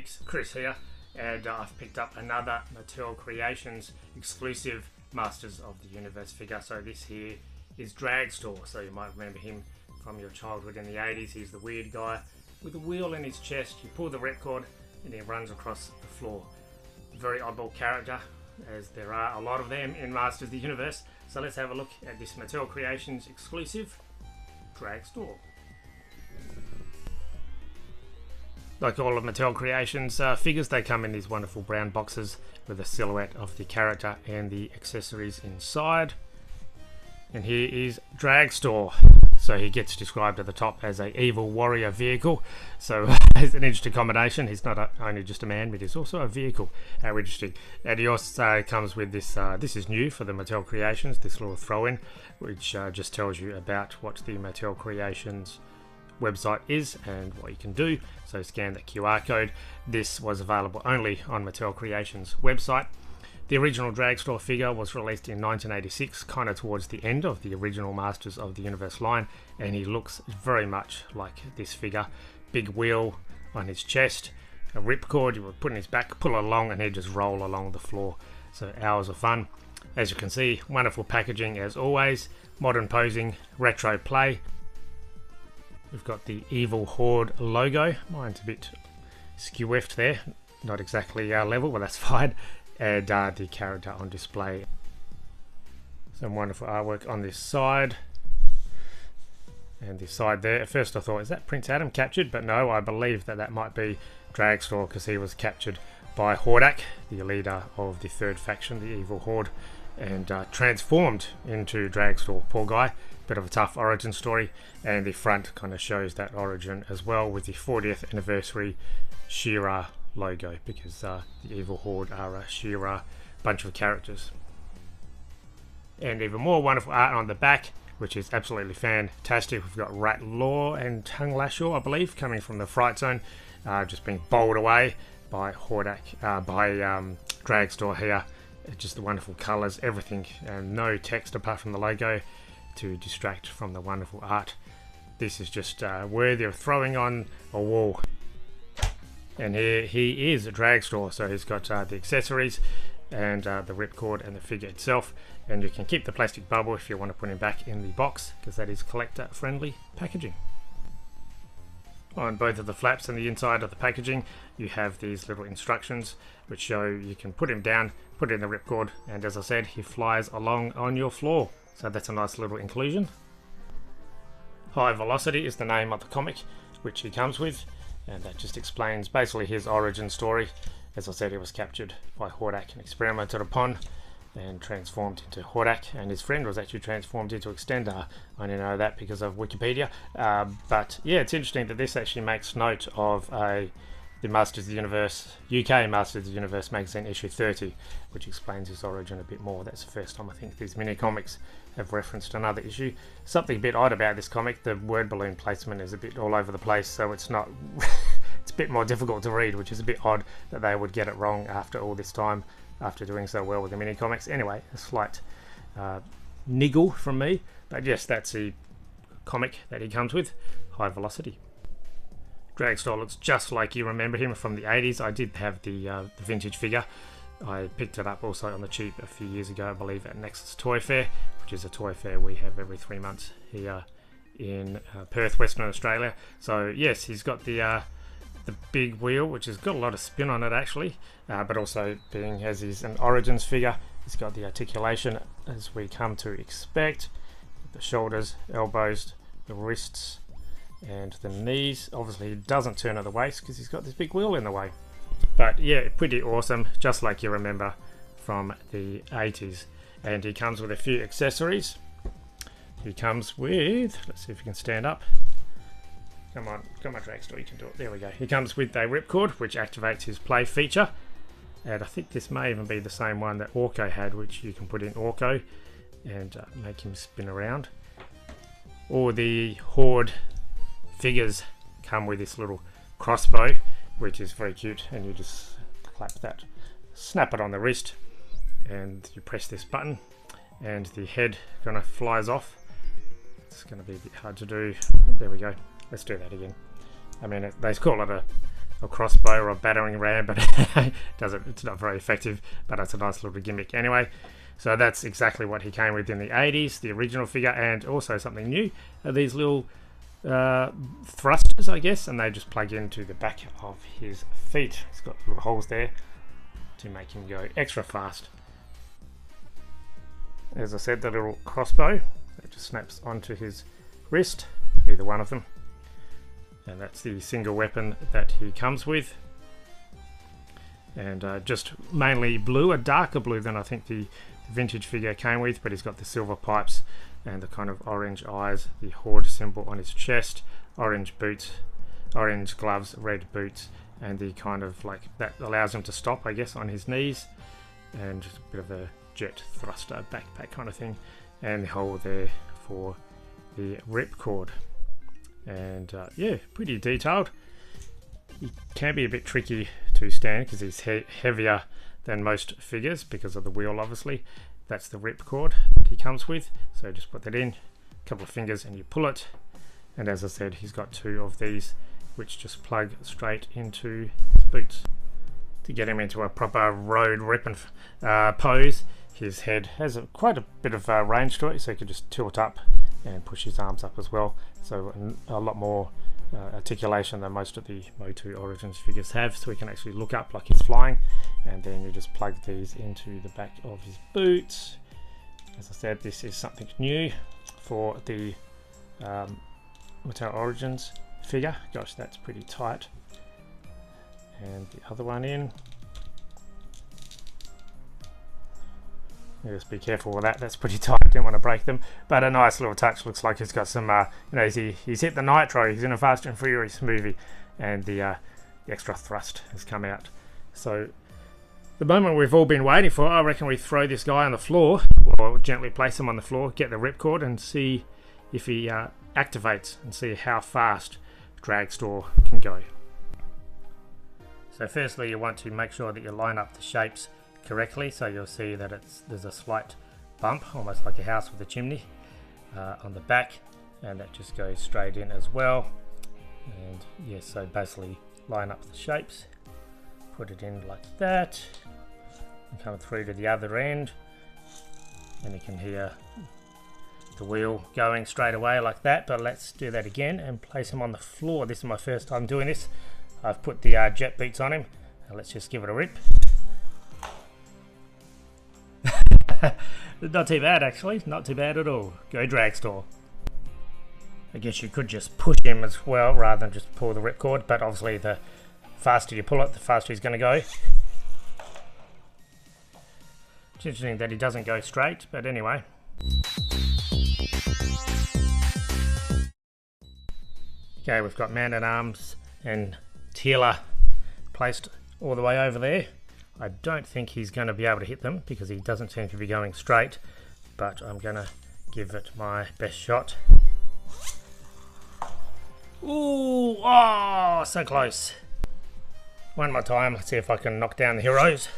Geeks, Chris here, and I've picked up another Mattel Creations exclusive Masters of the Universe figure. So this here is Dragstor, so you might remember him from your childhood in the 80s. He's the weird guy with a wheel in his chest. You pull the ripcord and he runs across the floor. Very oddball character, as there are a lot of them in Masters of the Universe. So let's have a look at this Mattel Creations exclusive Dragstor. Like all of Mattel Creations figures, they come in these wonderful brown boxes with a silhouette of the character and the accessories inside. And here is Dragstor. So he gets described at the top as a evil warrior vehicle. So it's an interesting combination. He's not only just a man, but he's also a vehicle. How interesting. And he also comes with this, this is new for the Mattel Creations, this little throw-in, which just tells you about what the Mattel Creations website is and what you can do. So scan the QR code. This was available only on Mattel Creations website. The original Dragstor figure was released in 1986, kind of towards the end of the original Masters of the Universe line, and he looks very much like this figure. Big wheel on his chest, a ripcord you would put in his back, pull it along, and he'd just roll along the floor. So hours of fun. As you can see, wonderful packaging as always, modern posing, retro play. We've got the Evil Horde logo. Mine's a bit skew-effed there, not exactly level, but that's fine. And the character on display. Some wonderful artwork on this side. And this side there. At first I thought, is that Prince Adam captured? But no, I believe that that might be Dragstor, because he was captured by Hordak, the leader of the third faction, the Evil Horde, and transformed into Dragstor. Poor guy. Bit of a tough origin story, and the front kind of shows that origin as well, with the 40th anniversary She-Ra logo, because the Evil Horde are a She-Ra bunch of characters. And even more wonderful art on the back, which is absolutely fantastic. We've got Rat Law and Tung Lashor, I believe, coming from the Fright Zone, just being bowled away by Hordak, by Dragstor here. Just the wonderful colours, everything, and no text apart from the logo to distract from the wonderful art. This is just worthy of throwing on a wall. And here he is, a Dragstor, so he's got the accessories and the ripcord and the figure itself, and you can keep the plastic bubble if you want to put him back in the box, because that is collector friendly packaging. On both of the flaps and the inside of the packaging you have these little instructions which show you can put him down, put in the ripcord, and as I said, he flies along on your floor. So that's a nice little inclusion. High Velocity is the name of the comic which he comes with, and that just explains basically his origin story. As I said, he was captured by Hordak and experimented upon and transformed into Hordak, and his friend was actually transformed into Extender. I only know that because of Wikipedia, but yeah, it's interesting that this actually makes note of the Masters of the Universe, UK Masters of the Universe magazine issue 30, which explains his origin a bit more. That's the first time I think these mini comics have referenced another issue. Something a bit odd about this comic, the word balloon placement is a bit all over the place, so it's not it's a bit more difficult to read, which is a bit odd that they would get it wrong after all this time, after doing so well with the mini comics. Anyway, a slight niggle from me, but yes, that's the comic that he comes with, High Velocity. Dragstor looks just like you remember him from the 80s. I did have the vintage figure. I picked it up also on the cheap a few years ago, I believe, at Nexus Toy Fair, which is a toy fair we have every 3 months here in Perth, Western Australia. So yes, he's got the big wheel, which has got a lot of spin on it actually, but also being as he's an Origins figure, he's got the articulation as we come to expect. The shoulders, elbows, the wrists, and the knees. Obviously he doesn't turn at the waist because he's got this big wheel in the way, but yeah, pretty awesome, just like you remember from the 80s. And he comes with a few accessories. He comes with, let's see if he can stand up. Come on Dragstor, you can do it. There we go. He comes with a ripcord which activates his play feature, and I think this may even be the same one that Orko had, which you can put in Orko and make him spin around. Or the Horde figures come with this little crossbow, which is very cute, and you just clap that, snap it on the wrist, and you press this button and the head kind of flies off. It's going to be a bit hard to do. There we go. Let's do that again. I mean, they call it a a crossbow or a battering ram, but it's not very effective, but it's a nice little gimmick anyway. So that's exactly what he came with in the 80s, the original figure, and also something new are these little thrusters, I guess, and they just plug into the back of his feet. He's got little holes there to make him go extra fast. As I said, the little crossbow that just snaps onto his wrist, either one of them, and that's the single weapon that he comes with. And just mainly blue, a darker blue than I think the vintage figure came with, but he's got the silver pipes and the kind of orange eyes, the Horde symbol on his chest, orange boots, orange gloves, red boots, and the kind of like that allows him to stop, I guess, on his knees, and just a bit of a jet thruster backpack kind of thing, and the hole there for the ripcord. And yeah, pretty detailed. He can be a bit tricky to stand because he's heavier than most figures because of the wheel, obviously. That's the ripcord that he comes with, so just put that in, a couple of fingers, and you pull it. And as I said, he's got two of these which just plug straight into his boots. To get him into a proper road ripping pose, his head has quite a bit of range to it, so he can just tilt up and push his arms up as well, so a lot more articulation than most of the Motu Origins figures have, so he can actually look up like he's flying. And then you just plug these into the back of his boots. As I said, this is something new for the Mattel Origins figure. Gosh, that's pretty tight. And the other one in. Just be careful with that, that's pretty tight, don't want to break them. But a nice little touch, looks like he's got some, you know, he's hit the nitro, he's in a Fast and Furious movie, and the extra thrust has come out. So the moment we've all been waiting for, I reckon we throw this guy on the floor, or gently place him on the floor, get the ripcord, and see if he activates, and see how fast Dragstor can go. So firstly, you want to make sure that you line up the shapes correctly, so you'll see that there's a slight bump, almost like a house with a chimney, on the back, and that just goes straight in as well. And yes, so basically line up the shapes, put it in like that, and come through to the other end, and you can hear the wheel going straight away like that. But let's do that again and place him on the floor. This is my first time doing this. I've put the jet boots on him, and let's just give it a rip. Not too bad, actually, not too bad at all. Go Dragstor. I guess you could just push him as well rather than just pull the ripcord, but obviously the faster you pull it, the faster he's going to go. It's interesting that he doesn't go straight, but anyway. Okay, we've got Man-at-Arms and Teela placed all the way over there. I don't think he's going to be able to hit them because he doesn't seem to be going straight, but I'm going to give it my best shot. Ooh, oh, so close. One more time, let's see if I can knock down the heroes.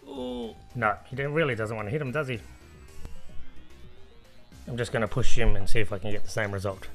Ooh, no, he really doesn't want to hit him, does he? I'm just going to push him and see if I can get the same result.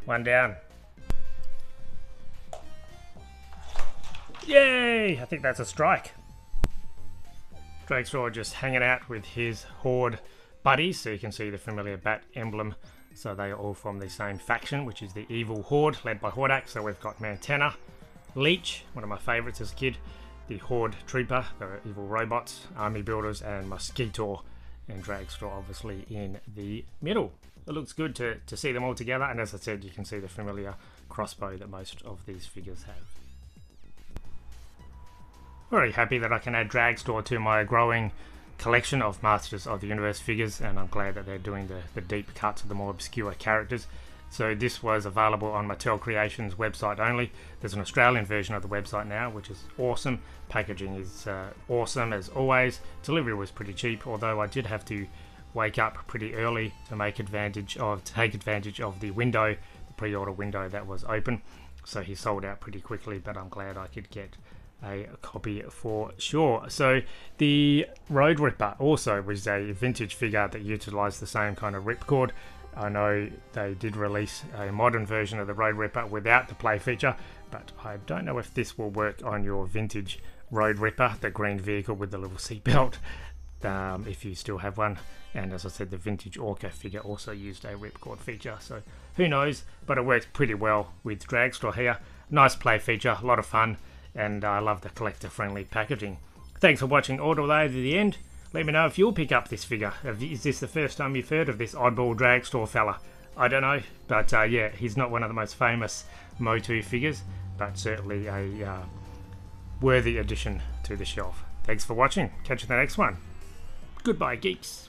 One down. Yay! I think that's a strike. Dragstor just hanging out with his Horde buddies, so you can see the familiar bat emblem. So they are all from the same faction, which is the Evil Horde, led by Hordak. So we've got Mantana, Leech, one of my favourites as a kid, the Horde Trooper, the evil robots, Army Builders, and Mosquito, and Dragstor obviously in the middle. It looks good to see them all together, and as I said, you can see the familiar crossbow that most of these figures have. Very happy that I can add Dragstor to my growing collection of Masters of the Universe figures, and I'm glad that they're doing the deep cuts of the more obscure characters. So this was available on Mattel Creations website only. There's an Australian version of the website now, which is awesome. Packaging is awesome as always. Delivery was pretty cheap, although I did have to wake up pretty early to take advantage of the window, the pre-order window that was open. So he sold out pretty quickly, but I'm glad I could get a copy for sure. So the Road Ripper also was a vintage figure that utilised the same kind of ripcord. I know they did release a modern version of the Road Ripper without the play feature, but I don't know if this will work on your vintage Road Ripper, the green vehicle with the little seatbelt, if you still have one. And as I said, the vintage Orca figure also used a ripcord feature, so who knows, but it works pretty well with Dragstor here. Nice play feature, a lot of fun, and I love the collector-friendly packaging. Thanks for watching all the way to the end. Let me know if you'll pick up this figure. Is this the first time you've heard of this oddball Dragstor fella? I don't know, but yeah, he's not one of the most famous Motu figures, but certainly a worthy addition to the shelf. Thanks for watching. Catch you in the next one. Goodbye, geeks.